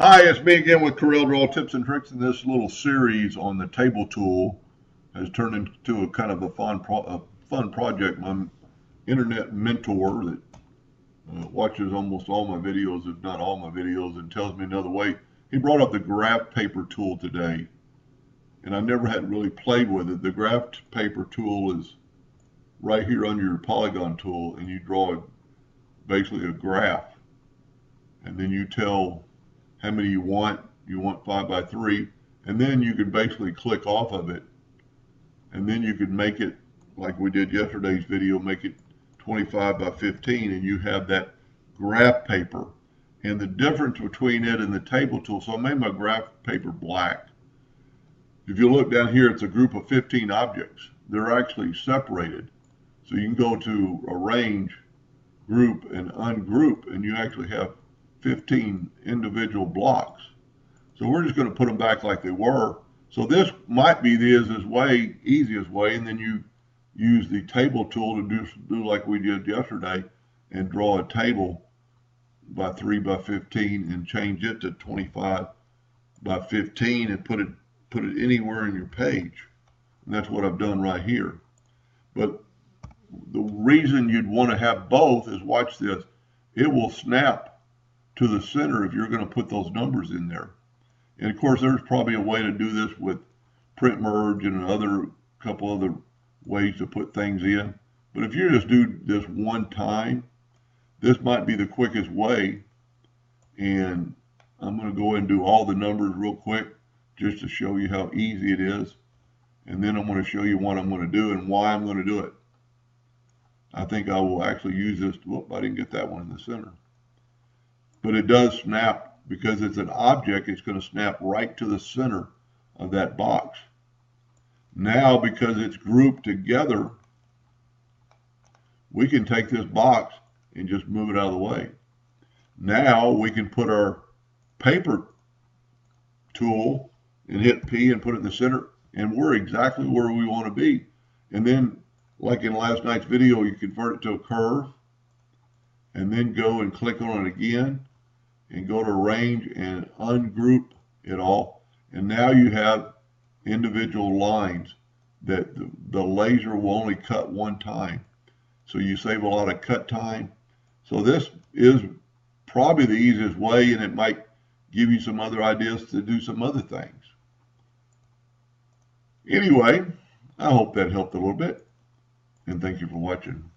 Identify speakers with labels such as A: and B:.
A: Hi, it's me again with Corel Draw Tips and Tricks, and this little series on the table tool has turned into a kind of a fun project. My internet mentor that watches almost all my videos, if not all my videos, and tells me another way. He brought up the graph paper tool today, and I never had really played with it. The graph paper tool is right here under your polygon tool, and you draw basically a graph, and then you tell how many you want. You want 5 by 3, and then you can basically click off of it, and then you can make it like we did yesterday's video, make it 25 by 15, and you have that graph paper. And the difference between it and the table tool, so I made my graph paper black. If you look down here, it's a group of 15 objects. They're actually separated. So you can go to arrange, group, and ungroup, and you actually have 15 individual blocks. So we're just going to put them back like they were. So this might be the easiest way, and then you use the table tool to do like we did yesterday and draw a table by 3 by 15 and change it to 25 by 15 and put it anywhere in your page. And that's what I've done right here. But the reason you'd want to have both is, watch this, it will snap to the center if you're going to put those numbers in there. And of course, there's probably a way to do this with print merge and a couple other ways to put things in. But if you just do this one time, this might be the quickest way. And I'm going to go ahead and do all the numbers real quick just to show you how easy it is. And then I'm going to show you what I'm going to do and why I'm going to do it. I think I will actually use this. Whoop, I didn't get that one in the center. But it does snap because it's an object. It's going to snap right to the center of that box. Now, because it's grouped together, we can take this box and just move it out of the way. Now we can put our paper tool and hit P and put it in the center, and we're exactly where we want to be. And then, like in last night's video, you convert it to a curve and then go and click on it again and go to arrange and ungroup it all. And now you have individual lines that the laser will only cut one time. So you save a lot of cut time. So this is probably the easiest way, and it might give you some other ideas to do some other things. Anyway, I hope that helped a little bit, and thank you for watching.